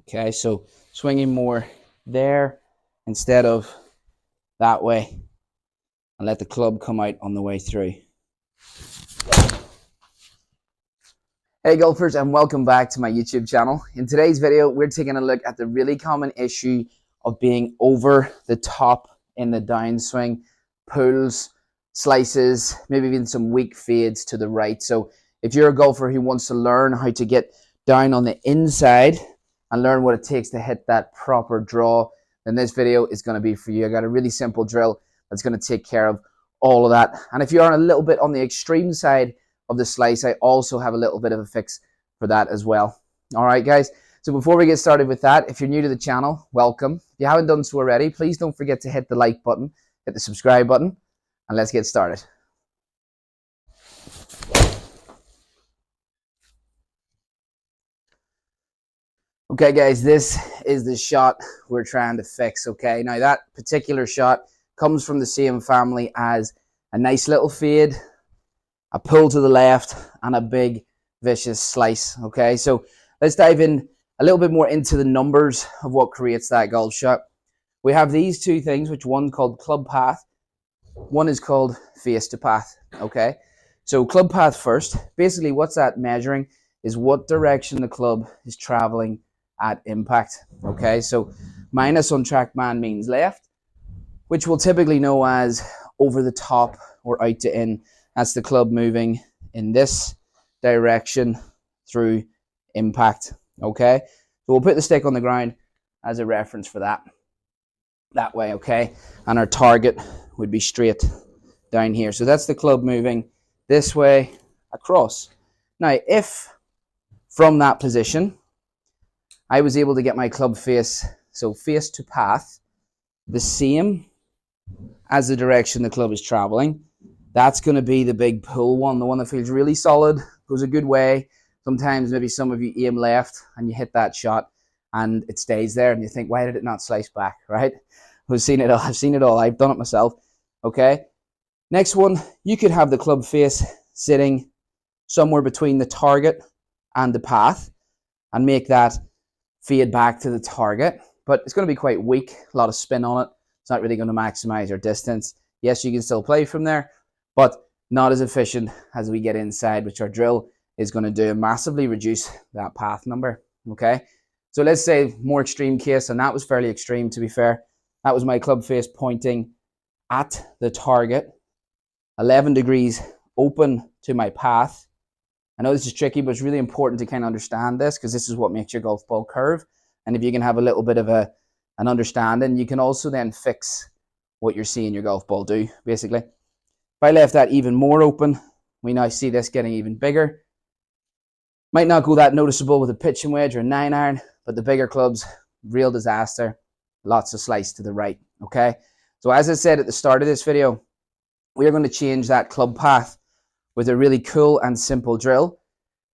Okay, so swinging more there instead of that way, and let the club come out on the way through. Hey golfers, and welcome back to my YouTube channel. In today's video, we're taking a look at the really common issue of being over the top in the downswing, pulls, slices, maybe even some weak fades to the right. So if you're a golfer who wants to learn how to get down on the inside and learn what it takes to hit that proper draw, then this video is going to be for you. I got a really simple drill that's going to take care of all of that. And if you are a little bit on the extreme side of the slice, I also have a little bit of a fix for that as well. All right, guys. So before we get started with that, if you're new to the channel, welcome. If you haven't done so already, please don't forget to hit the like button, hit the subscribe button, and let's get started. Okay, guys, this is the shot we're trying to fix, okay? Now, that particular shot comes from the same family as a nice little fade, a pull to the left, and a big, vicious slice, okay? So let's dive in a little bit more into the numbers of what creates that golf shot. We have these two things, which one's called club path, one is called face to path, okay? So club path first. Basically, what's that measuring is what direction the club is traveling at impact, okay? So minus on TrackMan means left, which we'll typically know as over the top or out to in. That's the club moving in this direction through impact, okay? So we'll put the stick on the ground as a reference for that way, okay? And our target would be straight down here. So that's the club moving this way across. Now, if from that position, I was able to get my club face, so face to path, the same as the direction the club is traveling, that's going to be the big pull one, the one that feels really solid, goes a good way. Sometimes maybe some of you aim left and you hit that shot and it stays there and you think, why did it not slice back, right? I've seen it all. I've done it myself, okay? Next one, you could have the club face sitting somewhere between the target and the path and make that fade back to the target, but it's going to be quite weak, a lot of spin on it. It's not really going to maximize your distance. Yes, you can still play from there, but not as efficient as we get inside, which our drill is going to do, massively reduce that path number, okay? So let's say more extreme case, and that was fairly extreme to be fair. That was my club face pointing at the target, 11 degrees open to my path. I know this is tricky, but it's really important to kind of understand this because this is what makes your golf ball curve. And if you can have a little bit of an understanding, you can also then fix what you're seeing your golf ball do, basically. If I left that even more open, we now see this getting even bigger. Might not go that noticeable with a pitching wedge or a 9-iron, but the bigger clubs, real disaster. Lots of slice to the right, okay? So as I said at the start of this video, we are going to change that club path with a really cool and simple drill.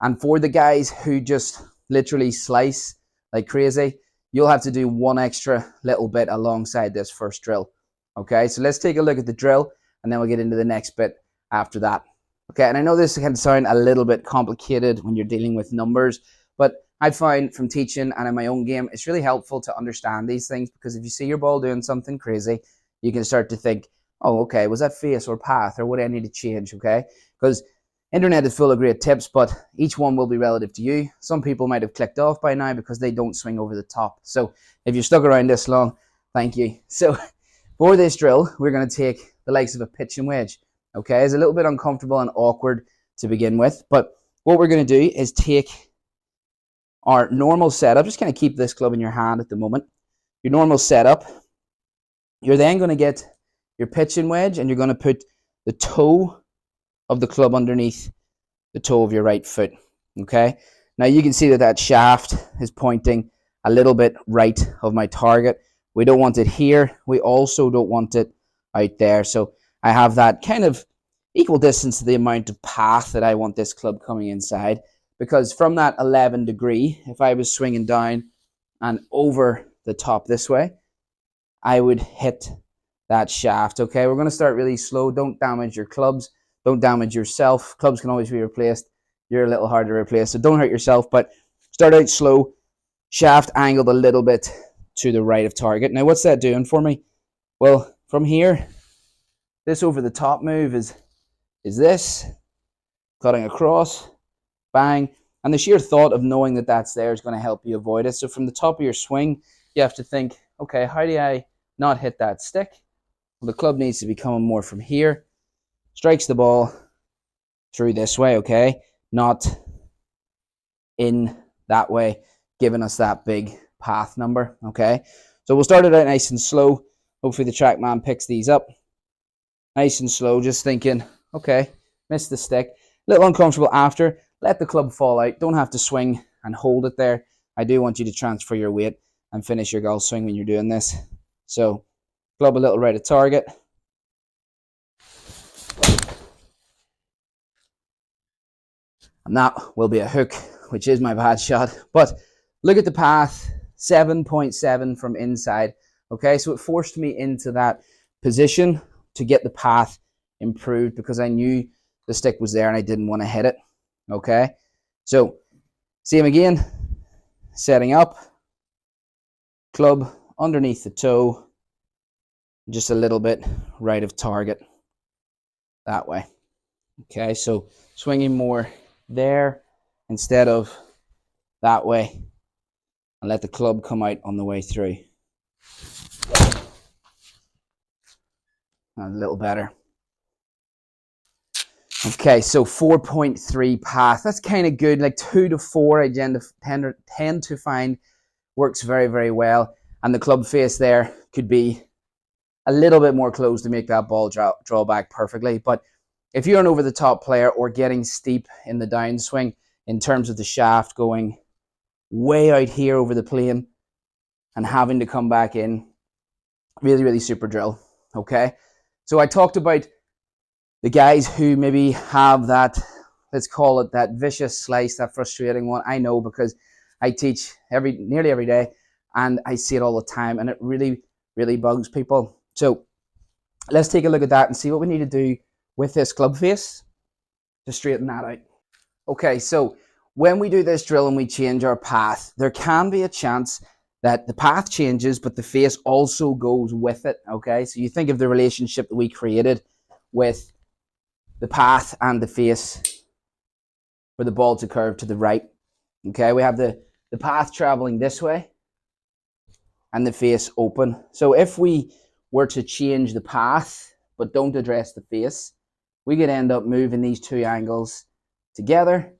And for the guys who just literally slice like crazy, you'll have to do one extra little bit alongside this first drill. Okay, so let's take a look at the drill and then we'll get into the next bit after that. Okay, and I know this can sound a little bit complicated when you're dealing with numbers, but I find from teaching and in my own game, it's really helpful to understand these things because if you see your ball doing something crazy, you can start to think, oh, okay, was that face or path or what do I need to change, okay? Because internet is full of great tips, but each one will be relative to you. Some people might have clicked off by now because they don't swing over the top. So if you're stuck around this long, thank you. So for this drill, we're going to take the likes of a pitching wedge, okay? It's a little bit uncomfortable and awkward to begin with, but what we're going to do is take our normal setup. Just kind of keep this club in your hand at the moment. Your normal setup. You're then going to get your pitching wedge and you're going to put the toe of the club underneath the toe of your right foot, okay? Now you can see that that shaft is pointing a little bit right of my target. We don't want it here. We also don't want it out there. So I have that kind of equal distance to the amount of path that I want this club coming inside, because from that 11 degree, if I was swinging down and over the top this way, I would hit that shaft, okay? We're going to start really slow. Don't damage your clubs. Don't damage yourself. Clubs can always be replaced. You're a little hard to replace, so don't hurt yourself, but start out slow. shaft angled a little bit to the right of target. Now what's that doing for me? Well, from here, this over the top move is this, cutting across, bang, and the sheer thought of knowing that that's there is going to help you avoid it. So from the top of your swing, you have to think, okay, how do I not hit that stick? Well, the club needs to be coming more from here, strikes the ball through this way, okay, not in that way, giving us that big path number, okay. So we'll start it out nice and slow. Hopefully the TrackMan picks these up nice and slow, just thinking, okay, missed the stick, a little uncomfortable after. Let the club fall out. Don't have to swing and hold it there. I do want you to transfer your weight and finish your golf swing when you're doing this. So club a little right at target. And that will be a hook, which is my bad shot. But look at the path, 7.7 from inside. Okay, so it forced me into that position to get the path improved because I knew the stick was there and I didn't want to hit it. Okay, so same again, setting up, club underneath the toe, just a little bit right of target that way. Okay, so swinging more there instead of that way, and let the club come out on the way through. A little better. Okay, so 4.3 path. That's kind of good. Like 2 to 4, I tend to find works very, very well. And the club face there could be a little bit more closed to make that ball draw back perfectly. But if you're an over-the-top player or getting steep in the downswing in terms of the shaft going way out here over the plane and having to come back in, really, really super drill. Okay, so I talked about the guys who maybe have that, let's call it that vicious slice, that frustrating one. I know because I teach nearly every day and I see it all the time and it really, really bugs people. So let's take a look at that and see what we need to do with this club face to straighten that out. Okay, so when we do this drill and we change our path, there can be a chance that the path changes, but the face also goes with it, okay? So you think of the relationship that we created with the path and the face for the ball to curve to the right. Okay, we have the path traveling this way and the face open. So if we were to change the path but don't address the face, we could end up moving these two angles together.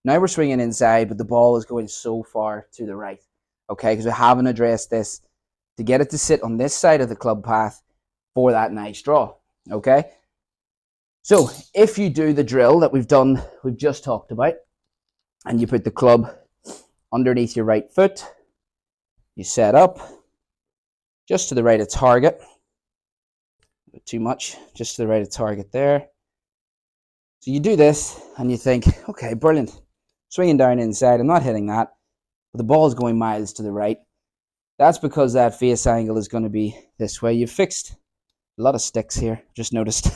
Now we're swinging inside, but the ball is going so far to the right. Okay, because we haven't addressed this to get it to sit on this side of the club path for that nice draw. Okay. So if you do the drill that we've just talked about, and you put the club underneath your right foot, you set up just to the right of target, a bit too much, just to the right of target there. So you do this and you think, okay, brilliant, swinging down inside, I'm not hitting that, but the ball is going miles to the right. That's because that face angle is going to be this way. You've fixed a lot of sticks here, just noticed.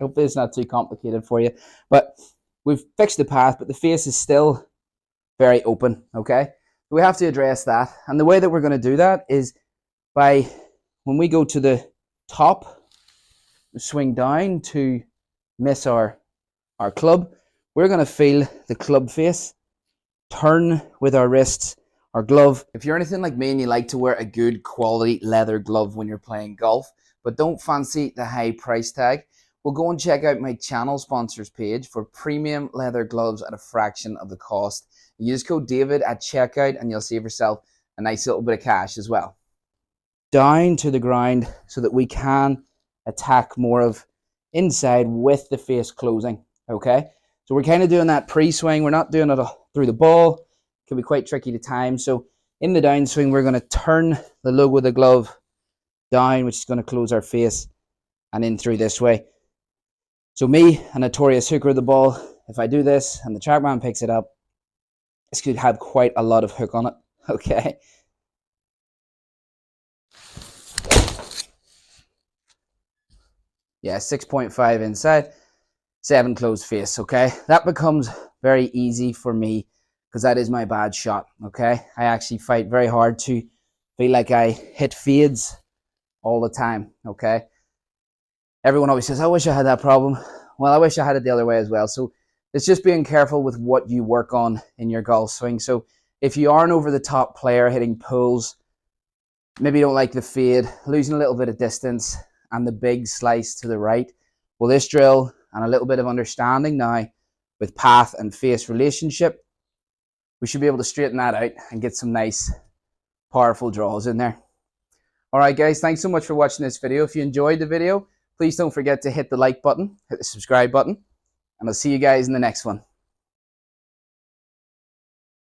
Hopefully it's not too complicated for you. But we've fixed the path, but the face is still very open, okay? We have to address that. And the way that we're going to do that is by, when we go to the top, swing down to miss our club, we're going to feel the club face turn with our wrists, our glove. If you're anything like me and you like to wear a good quality leather glove when you're playing golf, but don't fancy the high price tag, well, go and check out my channel sponsors page for premium leather gloves at a fraction of the cost. Use code David at checkout and you'll save yourself a nice little bit of cash as well. Down to the ground so that we can attack more of inside with the face closing, okay? So we're kind of doing that pre-swing. We're not doing it through the ball. It can be quite tricky to time. So in the downswing, we're going to turn the logo of the glove down, which is going to close our face, and in through this way. So me, a notorious hooker of the ball, if I do this and the TrackMan picks it up, this could have quite a lot of hook on it, okay? Yeah, 6.5 inside, 7 closed face, okay? That becomes very easy for me because that is my bad shot, okay? I actually fight very hard to feel like I hit fades all the time, okay? Everyone always says, I wish I had that problem. Well, I wish I had it the other way as well. So it's just being careful with what you work on in your golf swing. So if you are an over-the-top player hitting pulls, maybe you don't like the fade, losing a little bit of distance and the big slice to the right, well, this drill and a little bit of understanding now with path and face relationship, we should be able to straighten that out and get some nice, powerful draws in there. All right, guys, thanks so much for watching this video. If you enjoyed the video, please don't forget to hit the like button, hit the subscribe button, and I'll see you guys in the next one.